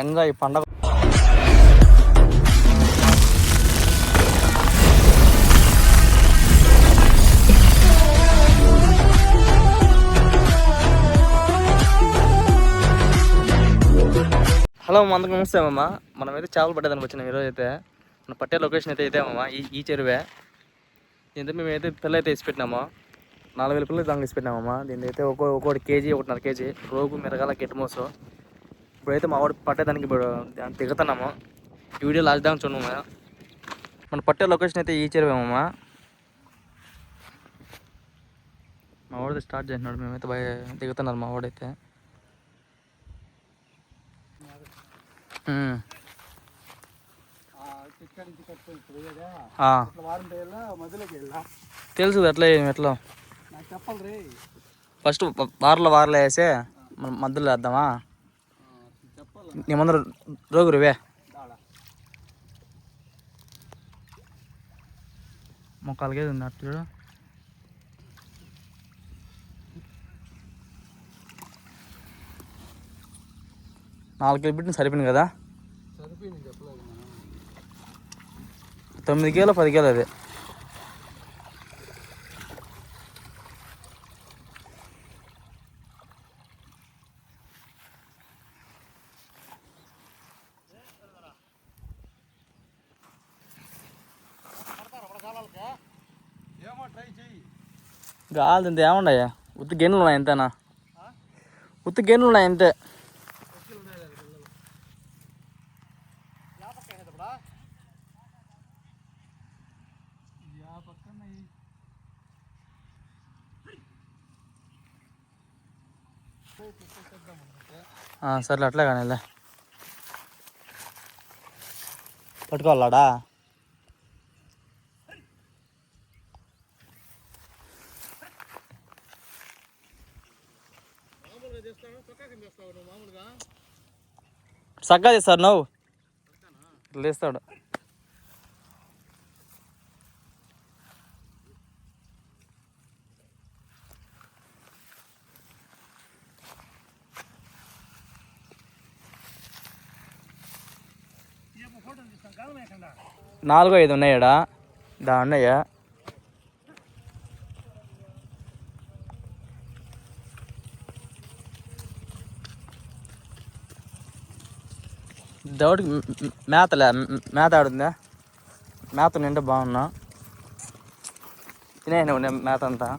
Enjoy పండగ. Hello అందరికి నమస్తే అమ్మ. మనమైతే చేపలు పట్టేదానికి వచ్చినాం ఈరోజు అయితే. మనం పట్టే లొకేషన్ అయితే ఇదేమమ్మా, ఈ చెరువే. దీంతో మేమైతే పిల్ల అయితే వేసి పెట్టినాము. 4000 పిల్లలు దానికి వేసి పెట్టినామమ్మా. దీని అయితే ఒక్కొక్కటి కేజీ 1.5 కేజీ రోగు మిరగాల గెట్టుమోసు. ఇప్పుడైతే మా వాడు పట్టేదానికి దిగుతున్నాము. ఈ వీడియో లాస్ట్ దాకా చూడమమ్మా. మన పట్టే లొకేషన్ అయితే ఈ చెరువేమమ్మా. మా వాడితే స్టార్ట్ చేసినాడు, మేమైతే దిగుతున్నారు మా వాడైతే. తెలుసు ఎట్లా ఫస్ట్ వారలో వేసే మధ్యలో వేద్దామా. నీ ముందర రోగురువే మొక్కలకేది ఉంది అట్టు చూడు. నాలుగు బిడ్డని సరిపోయింది కదా. 9 కిలో 10 కిలో అది. గాలి ఇంత ఏముండయా, ఉత్తి గిన్నెలు ఉన్నాయి ఎంతేనా, ఉత్తి గిన్నెలు ఉన్నాయి అంతే. సర్లే అట్లే కానీ పట్టుకోవాలాడా. సగ్గా తీస్తారు నువ్వు ఇట్లా తీస్తాడు. నాలుగో 5 ఉన్నాయాడా, దా ఉన్నాయా. దౌడికి మేత ఆడుందా, మేత నింటే బాగున్నా తినేను మేత అంతా.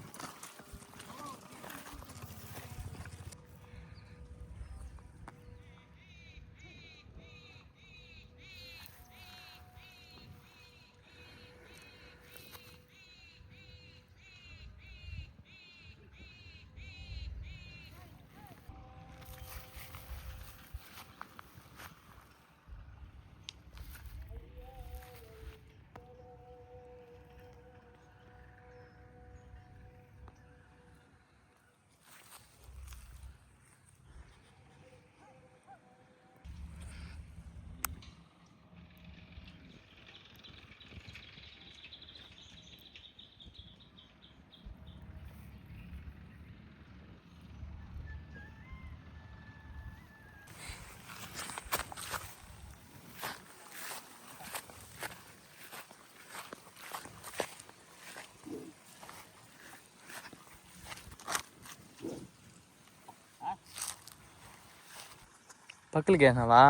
పక్కలకి వేసినావా.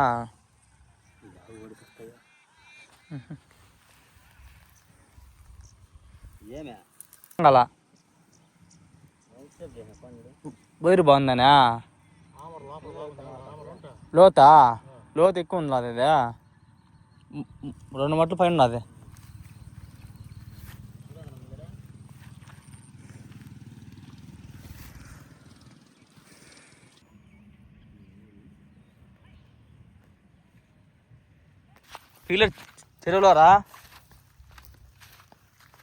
అలా బోరు బాగుందనా. లోత ఎక్కువ ఉంది అది, 2 మట్లు పైన ఉన్నది. ఫీలర్ చెరువులో రా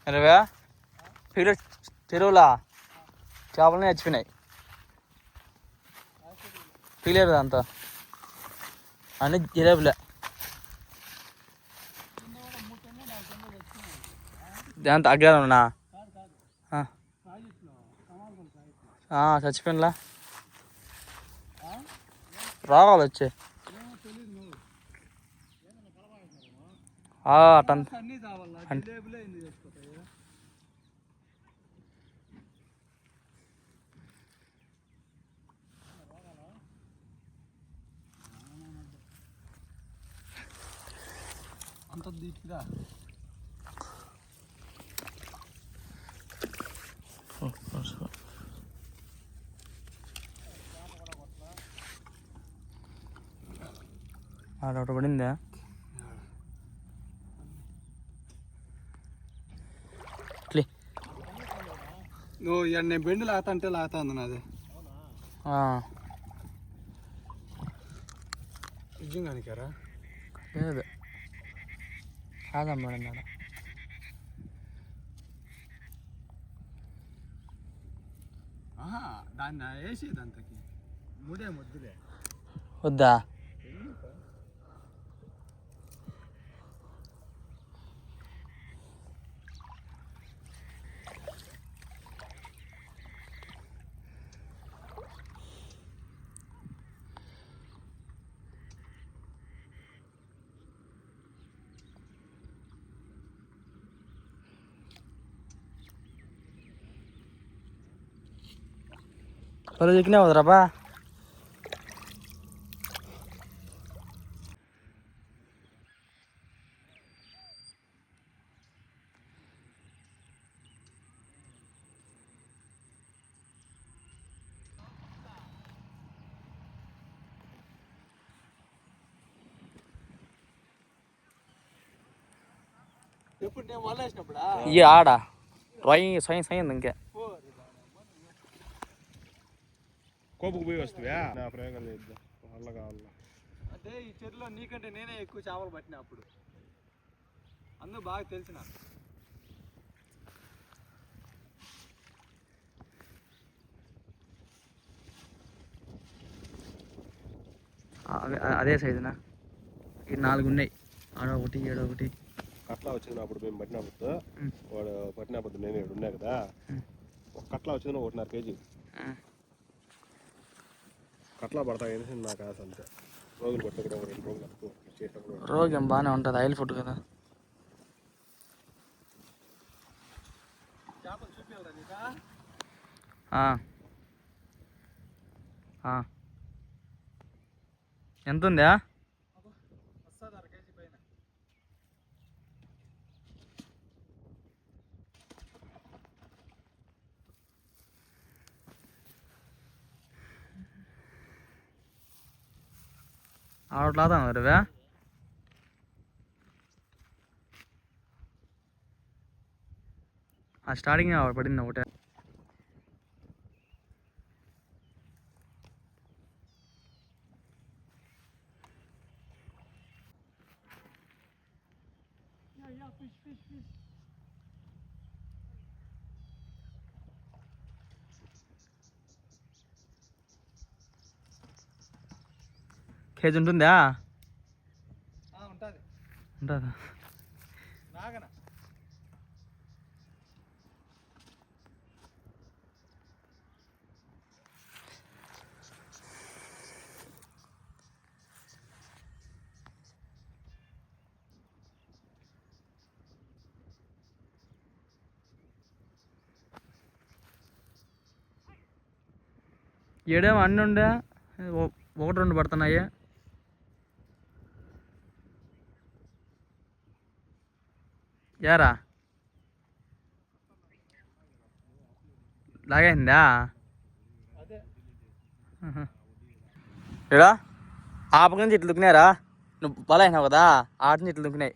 ఎరవా, ఫీలర్ చెరువులా చేపలనే చచ్చిపోయినాయి. ఫీలర్ అంతా అన్ని జిలేబులే. దాంతో అగ్గారన్నా చచ్చిపోయినలా. రావాలి వచ్చి అంత దీటుగా ఒకటి పడిందా నువ్వు నేను బెండు లాగుతా అంటే లాగుతా ఉంది నాది నిజంగానికారా లేదు కాదమ్మా మేడం దాన్ని వేసేది అంతకి ముడే ముద్దులే వద్దా వాళ్ళు చిక్కినా వదరాపా ఎప్పుడు నేను వల్ల వేసినప్పుడా ఈ ఆడ డ్రాయింగ్ సైన్స్ అయింది ఇంకే కోపుకు పోయి వస్తావా నా ప్రయోగాలు చేద్దాం వాళ్ళ కావాల అంటే ఈ చెరువులో నీకంటే నేనే ఎక్కువ చేపలు పట్టినా అప్పుడు అందుకు బాగా తెలిసిన అదే సైజునా ఈ 4 ఉన్నాయి ఆడ ఒకటి ఏడ ఒకటి కట్లా వచ్చినప్పుడు మేము పట్టినప్పుడు వాడు పట్టినప్పుడు నేను ఇక్కడ ఉన్నా కదా ఒక కట్లా వచ్చింది 1.5 kg కట్లా పడతాయి నాకు ఆశ అంతే రోజులు పడితే కూడా 2 రోజులు అనుకో రోగం బాగానే ఉంటుంది ఆయిల్ ఫుడ్ కదా చేపలు చూపించాలి నీకా ఎంత ఉందా వస్తుంది 1/2 kg పైన ఆడట్లాదా మరివే స్టార్టింగ్ పడింది ఒకటే కేజీ ఉంటుందా ఉంటుంది ఉంటుందా నాగన ఏడేమో అన్నీ ఉండే 1-2 పడుతున్నాయి యారా లాగైందా ఏడా ఆ పక్క నుంచి ఇట్లు దుక్కినారా నువ్వు బల అయినావు కదా ఆట నుంచి ఇట్లు దుక్కినాయి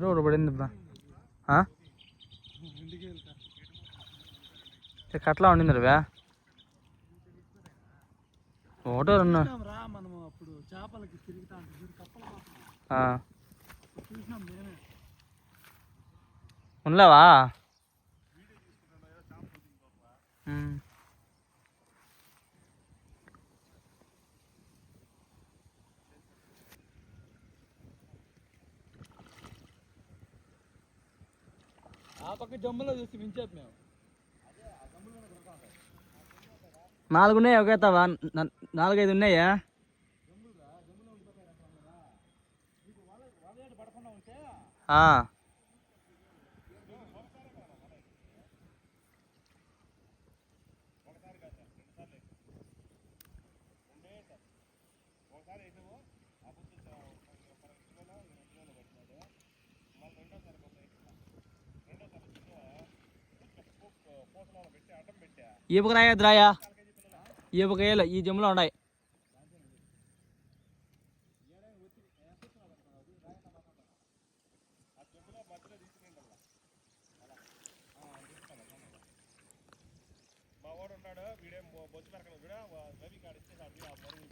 ఒకటి పడింది కట్లా ఉండింది రవే ఒకటో రెండు రా మనం అప్పుడు చేపలకి తిరుగుతా ఉంటుంది కప్పలు చూసినాం నేనే. ఉండలేవా? ఆ పక్క జమ్ములో చూసి మించేది మేము. 4 ఉన్నాయి ఒకేతావా? 4-5 ఉన్నాయా? ఈ పక్క రాయద్రాయా, ఈ పక్క వేయాలి, ఈ జమ్ములో ఉన్నాయి. మా వాడు ఉన్నాడు వీడేం బొచ్చు పెరకను కూడా రవి కాడ ఇచ్చేసాడు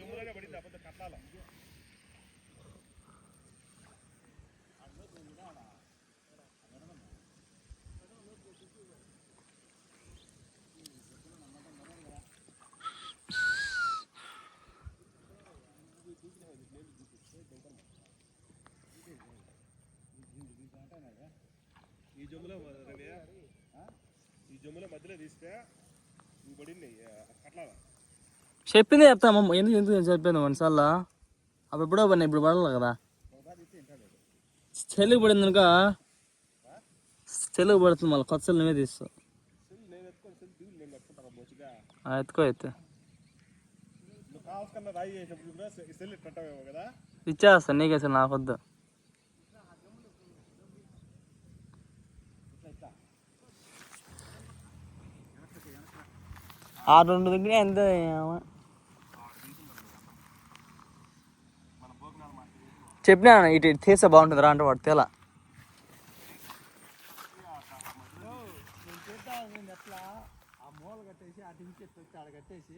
జమ్ములోనే పడింది అబద్ధం కట్టాల. ఈ జమ్ములో రవి ఈ జమ్ములో మధ్యలో తీస్తే నువ్వు పడింది కట్లాల. చెప్పిందే చెప్తాము, ఎందుకు చెప్పాను మనసార్లు. అప్పుడు ఎప్పుడో పడినా, ఇప్పుడు పడాలి కదా. చెల్లికి పడింది కనుక చెల్లికి పడుతుంది, మళ్ళీ కొత్త సెల్ నువ్వే తీస్తావు. ఎత్తుకో అయితే ఇచ్చేస్తాను నీకే సార్, నాకు వద్దు. ఆ 2 దగ్గర ఎంత చెప్పినా, ఇటు తీస్తే బాగుంటుంది రా అంటే వాడు తేలా. నేను ఎట్లా ఆ మూల కట్టేసి ఆ డింకి ఎట్లా వచ్చి ఆడ కట్టేసి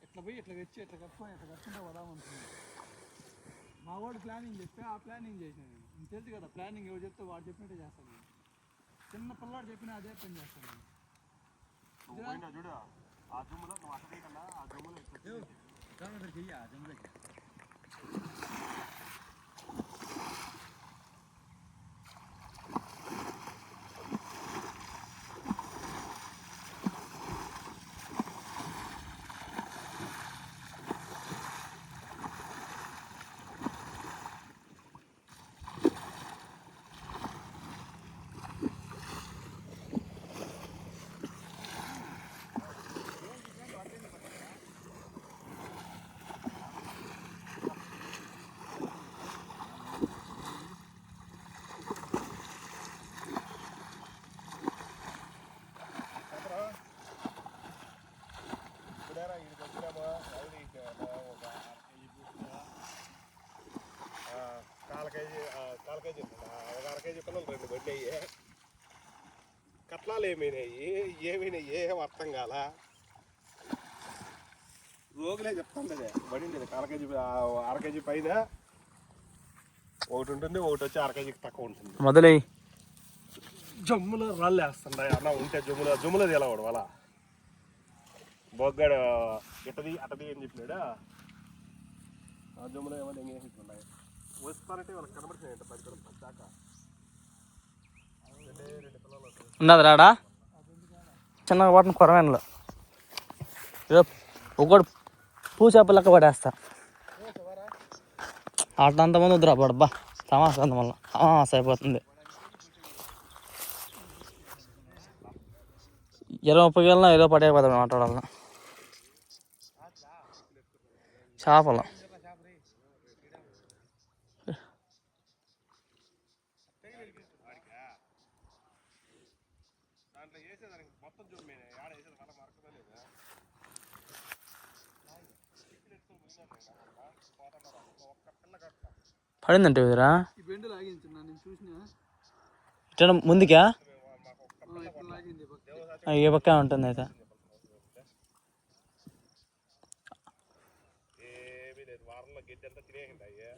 ఇట్లా పోయి ఇట్లా వచ్చి ఇట్లా కట్టుకుంటే వదామంటుంది. మా వాడు ప్లానింగ్ చెప్తే ఆ ప్లానింగ్ చేసినా నేను. నీకు తెలుసు కదా ప్లానింగ్ ఎవరు చెప్తే వాడు చెప్పినట్టే చేస్తాను నేను. చిన్న పిల్లాడు చెప్పినా అదే పని చేస్తాను నేను. చూడు ఆ జమ్ములో నువ్వు అక్కడ కన్నా ఆ జమ్ములో చెయ్యి ఆ జమ్ములకి. కాల్ కేజీ ఒక 1/2 కేజీ పిల్లలు 2 బండి అయ్యే కట్లాలు ఏమైనాయి ఏం అర్థం కాల. రోగులే చెప్తాండదే పడింది 1/2 కేజీ 1/2 కేజీ పైన ఒకటి ఉంటుంది, ఒకటి వచ్చి 1/2 కేజీకి తక్కువ ఉంటుంది. మొదలై జమ్ములో రాళ్ళు వేస్తుండే అన్న ఉంటే జమ్ములో తేలవాడు వాళ్ళ బొగ్గాడు ఇటది అటది అని చెప్పినాడు. ఆ జమ్ములో ఏమన్నా ఎంగేసిస్తున్నాయి వస్తారంటే వాళ్ళకి కనబడుతున్నాయంట 10 దాకా. ఉన్నది రాడా చిన్నగా వాటిని కొరవేనలో ఒకటి పూచేప లెక్క పడేస్తా. అట్లా అంతమంది వద్దురా పడబ్బా, తమాసా అంత మళ్ళీ తమాసా అయిపోతుంది. 20-30 వెళ్ళినా ఏదో పడేయకపోతాం మాట్లాడాలన్నా చేపలు. పడిందంటే ఎదురా ఈ బెండు లాగించున్నా నేను చూసినా. ఇట్లా ముందుకా ఇట్లా లాగింది ఏ పక్క ఉంటుంది అయితే. దాంట్లో గడ్డి అంతా తినేసింటాయి.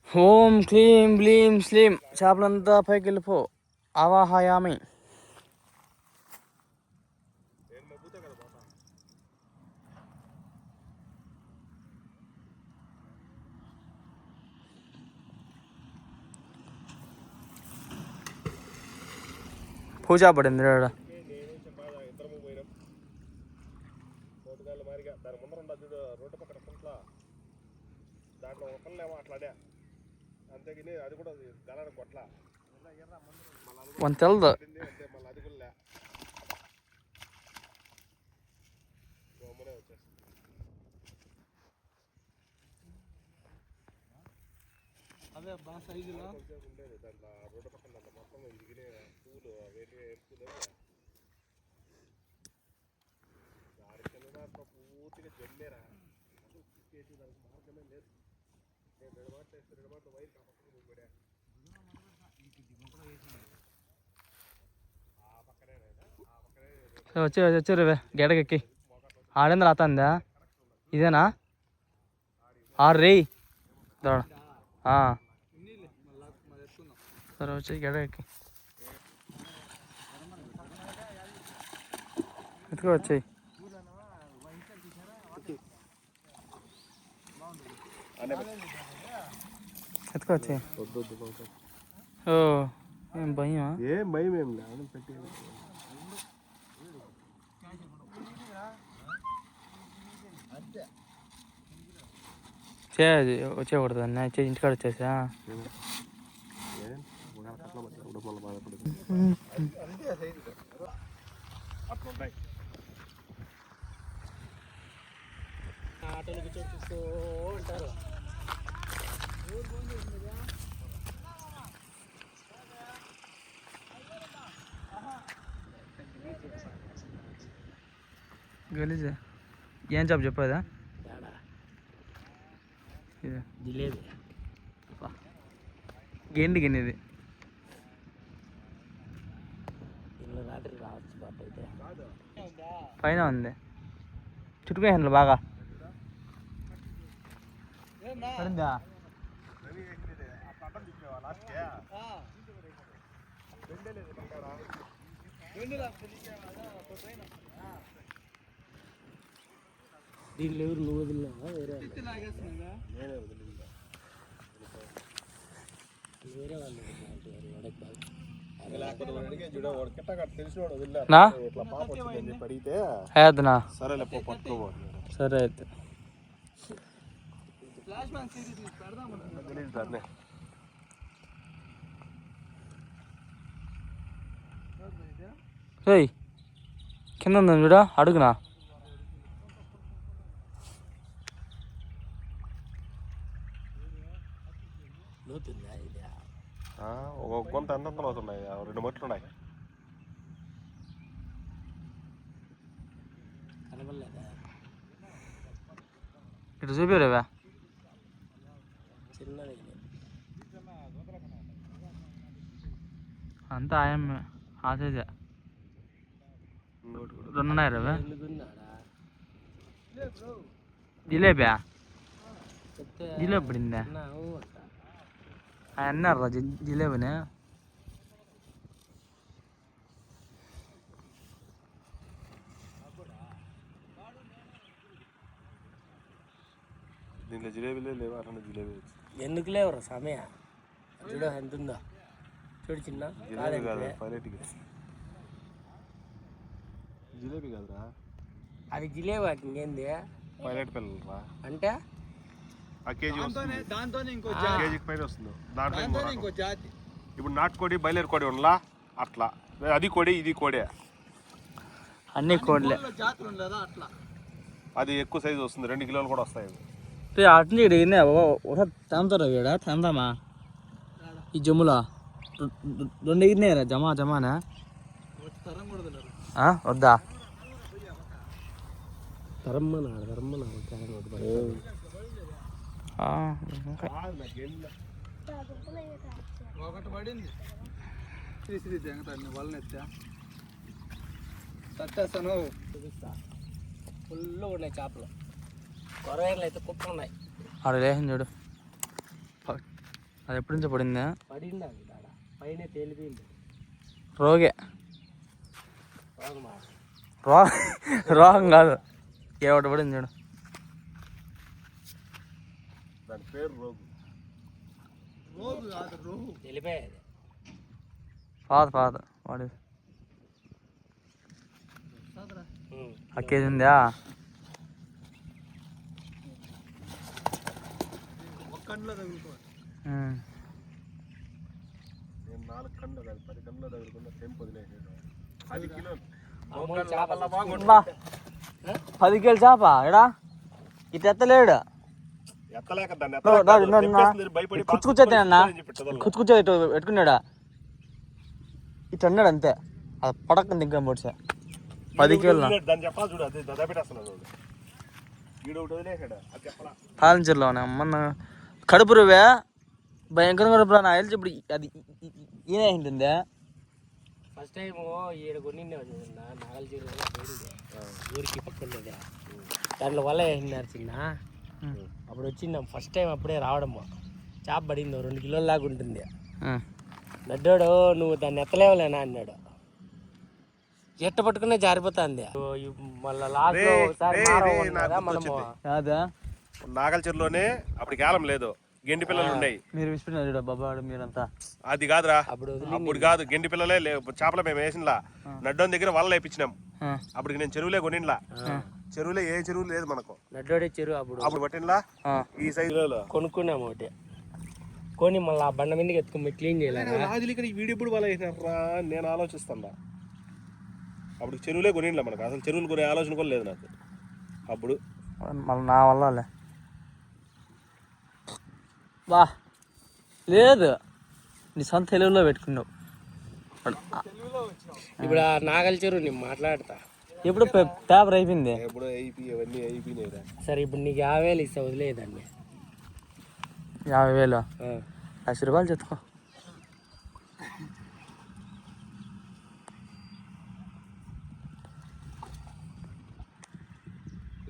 ఓం క్లీం బ్లీం స్లీం చేపలంతా పైకి వెళ్ళిపో ఆవాహయామి. నేను మబ్బుతో కదా పోతా. పూజ పడింది నేను చెప్పాలి ఇద్దరము పోయినాం. పోటుగాళ్ళు మారిగా దాని ముందర ఉండదు చూడు రోడ్డు పక్కన కుంట్ల, దాంట్లో ఒకళ్ళేమో అట్లాడే అంతేగాని అది కూడా గలానికి కొట్ల వన్ తెలదు. అంతే మళ్ళీ అది కూడా గమ్మునే వచ్చేస్తుంది. అదే బాగా సైజులో కొంచెం ఉండేది దాంట్లో రోడ్డు పక్కన దాంట్లో మొత్తం ఇదిగినే పూలు వేరే పూలు దాంట్లో పూర్తిగా జల్లేరా చేసి దానికి మార్గమే లేదు. నేను 2 మాటలు వేస్తే 2 మాటలు వైర్ పక్కన పడా ఆ పక్కనే ఆ పక్కనే వచ్చారు గెడకెక్కి ఆడింది రాతందా ఇదేనా 6 రేయ్ దోడ. సరే వచ్చి గెడకెక్కి ఎత్తుకో వచ్చాయి. ఎత్తుకో వచ్చాయి. ఓ ఏం భయమా? ఏం భయం ఏం లేదు పెట్టి వచ్చేకూడదు అన్న ఇంటికాడ వచ్చేసా. అట్లుంటాయి. ఆటోలు చూపిస్తూ ఉంటారు. గలీజా ఏం చెప్పు చెప్పదా జిలేబీ గెండి గిన్నెది రాత్రి రావచ్చు బాట అయితే పైన ఉంది చుట్టుకునే హ్యాండ్లు బాగా పడిందా. దీంట్లో ఎవరు నువ్వు వదిలినావా వేరే వేరే వాళ్ళు నా సరేలే పట్టుకోబో. సరే అయితే రేయ్ కింద ఉందా చూడ అడుగునా. ఒక కొంత ఎంత అవుతున్నాయి 2 మట్లు ఉన్నాయి. ఇటు చూపిరేవా అంతా ఆయమ్మ ఆసేజా 2 ఉన్నాయి రవా జిలేబియా జిలేబి పడిందా అన్నారా జిలేబినే. దీంట్లో జిలేబీలే లేవు అట్లా జిలేబీ ఎందుకు లేవరా సమయ చూడ ఎంత ఉందో చూడు చిన్న జిలేబీ కాదు పైలట్కి జిలేబీ కాదురా అది జిలేబీ వాటి ఇంకేంది పైలట్ పిల్లలు రా అంటే ఆ కేజీ దాంతోనే ఇంకో కేజీకి పైన వస్తుంది. దాంట్లో ఇంకో జాతి ఇప్పుడు నాటుకోడి బయలేరు కోడి ఉండలా అట్లా అది కోడి ఇది కోడే అన్ని కోడ్లే జాతులు ఉండదా అట్లా. అది ఎక్కువ సైజు వస్తుంది 2 కిలోలు కూడా వస్తాయి. అట్లా ఇడిగినా ఒకసారి తాముతారా వీడ తాందామా ఈ జమ్ములా 2 ఎగిరినాయిరా జమానా వద్దా ఒకటి పడింది తీసి జంగతాన్ని వాళ్ళనెత్తా తట్టేస్తాను ఫుల్ ఉన్నాయి చేపలు. కొరవేర్లు అయితే కుప్ప ఉన్నాయి. ఆడ లేచింది చూడు. అది ఎప్పటి నుంచో పడిందా? పడింది అది ఆడ పైన తేలిపోయింది. రోగే రోగమా రోగం కాదు, ఏవట పడింది చూడు. దాని పేరు రోగు. రోగు కాదు, రోగు. తెలిపోయేది. పాత వాడు అక్కేది ఉందా? కండ్లో తగులుకో. నేను 4 కండ్లు కాదు 10 కండ్లు తగులుకున్న టెంపు వదిలేసాడు. 10 కిలోలు 10 కిలో చేప ఎడా ఇటు ఎత్తలేడు. ఎత్తలేక దాన్ని భయపడి కుచ్చుకుచ్చేద్దన్నా, కుచ్చుకుచ్చే ఇటు పెట్టుకున్నాడా, ఇటు అన్నాడు అంతే. అది పడక దగ్గర పొడిచా 10 కిలో దాన్ని చెప్పాలి చూడు. అది దదాపెట్టేస్తున్నాడు వీడు ఒకటి వదిలేసాడు. అది చెప్పాలా పాలించర్లోనే మొన్న కడుపు రువే భయంకరంగా కడుపు నా తెలిసి ఇప్పుడు అది ఈయన ఉంటుందా. ఫస్ట్ టైం 7 కొన్ని నాగల్చీరు ఊరికి పక్కన దాంట్లో వల్ల వేసినారు చిన్న. అప్పుడు వచ్చిందాం ఫస్ట్ టైం అప్పుడే రావడము. చేప పడింది 2 కిలోల లాగా ఉంటుంది. నడ్డాడు నువ్వు దాన్ని ఎత్తలేవలేనా అన్నాడు. ఎట్ట పట్టుకునే జారిపోతుంది. మళ్ళీ లాస్ట్ లో ఒకసారి మనము నాగల్ చెరువులోనే అప్పుడు కాలం లేదు, గెండి పిల్లలు ఉన్నాయి. మీరు విసిపోయినారు బాబాడు మీరంతా. అది కాదురా, అప్పుడు కాదు గెండి పిల్లలే చేపలు మేము వేసినలా నడ్డోని దగ్గర వల్ల వేయించినాం. అప్పటికి నేను చెరువులే కొనిలా. చెరువులే ఏ చెరువు లేదు మనకు. నడ్డోడే చెరువు అప్పుడు పట్టినలా ఈ సైజు కొనుక్కున్నాము ఒకటి కొని మళ్ళీ ఆ బండ మీదకి ఎత్తుకుని క్లీన్ చేయలేదు. రాజులు ఇక్కడ వీడి ఎప్పుడు వల్ల వేసినారా నేను ఆలోచిస్తాను. అప్పుడు చెరువులే కొనిలా మనకు, అసలు చెరువులు కొనే ఆలోచన కూడా లేదు నాకు అప్పుడు. మళ్ళీ నా వల్ల వా లేదు, నీ సొంత తెలుగులో పెట్టుకున్నావు. ఇప్పుడు ఆ నాగల్ చెరువు నేను మాట్లాడతా. ఎప్పుడు పేపర్ అయిపోయింది. ఎప్పుడు అవన్నీ అయిపోయినాయి. సరే ఇప్పుడు నీకు 50,000 ఇస్తా, వదిలేదాన్ని. 50,000 1,00,000 రూపాయలు చెప్పుకో.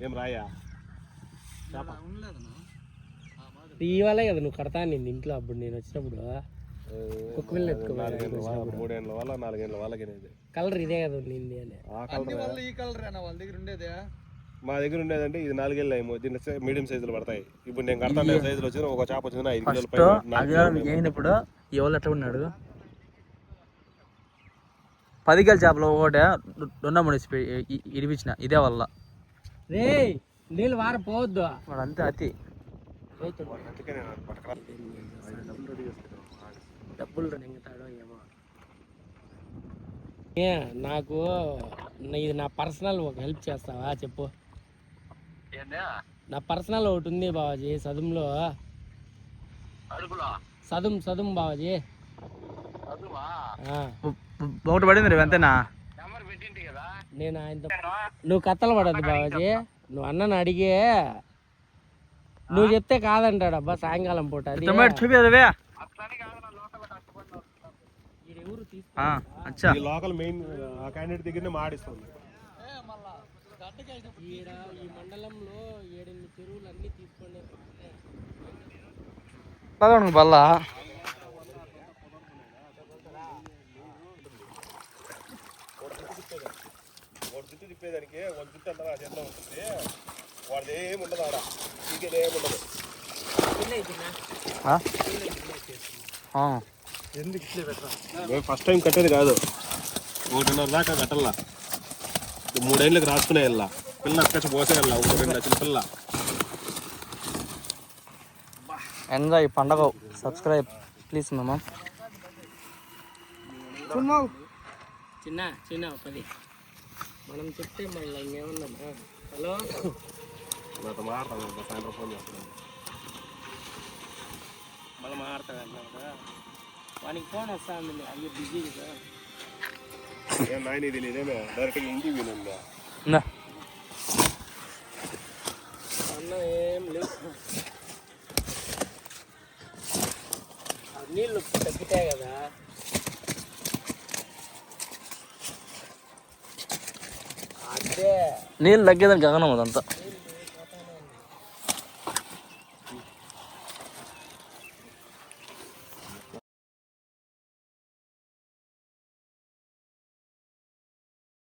ఏం రాయా ఇవాళే కదా నువ్వు కడతా నిన్ను ఇంట్లో. అప్పుడు నేను వచ్చినప్పుడు కుక్క పిల్ల ఎత్తుకోవాలి. 3 ఏళ్ళ వాళ్ళ 4 ఏళ్ళ వాళ్ళకి కలర్ ఇదే కదా నింది అని. ఈ కలర్ వాళ్ళ దగ్గర ఉండేదే. మా దగ్గర ఉండేదంటే ఇది 4 ఏళ్ళు ఏమో, దీంట్లో మీడియం సైజులు పడతాయి. ఇప్పుడు నేను కడతాను సైజులు వచ్చిన ఒక చేప వచ్చింది 5 కిలోల పైన. ఇప్పుడు ఎవరు ఎట్లా ఉన్నాడు 10 కిలో చేపలు ఒకటే 2 ఇడిపించిన ఇదే వల్ల. రే నీళ్ళు వారపోవద్దు వాడు అంతే అతి. డబ్బులు నెంగుతాడో ఏమో. నాకు ఇది నా పర్సనల్ ఒక హెల్ప్ చేస్తావా చెప్పు. నా పర్సనల్ ఒకటి ఉంది బావాజీ సదుంలో. సదుం బావాజీ ఒకటి పడింది అంతేనా. నేను ఆయనతో నువ్వు కత్తలు పడద్దు బావాజీ. నువ్వు అన్నని అడిగే నువ్వు చెప్తే కాదంటాడు. అబ్బా సాయంకాలం పూట లోకల్ మెయిన్ క్యాండిడేట్ దగ్గరనే మాడిస్తుంది. ఈ మండలంలో 7-8 చెరువులు అన్ని తీసుకోండి. బల్లా జుట్టు తిప్పేదానికి ఒక జుట్టు అంటారా అది ఎంత ఉంటుంది. వాడిది ఏమి ఉండదు ఆడ, ఇంకేది ఏమి ఉండదు. మేము ఫస్ట్ టైం కట్టేది కాదు, 1.5 దాకా కట్టల్లా. 3 ఏళ్ళకి రాసుకునే వెళ్ళా పిల్ల అక్కచ్చి పోసే వెళ్ళా. 2 లక్షల పిల్ల. ఎంజాయ్ పండగ. సబ్స్క్రైబ్ ప్లీజ్ మామ. చిన్న 10 మనం చెప్తే మళ్ళీ ఇంకేమన్నా. హలో నాతో మాట్లాడతాను, సాయంత్రం ఫోన్ చేస్తాను. మళ్ళీ మాట్లాడతాడు అన్నా వానికి ఫోన్ వస్తా ఉంది. అయ్యో బిజీ కదా. ఏం నాయన ఇది లేదేమే డైరెక్ట్గా ఇంటికి వినుందా అన్న ఏం లేవు. నీళ్ళు తగ్గితాయి కదా. నీళ్ళు తగ్గేదానికి గగనం అదంతా.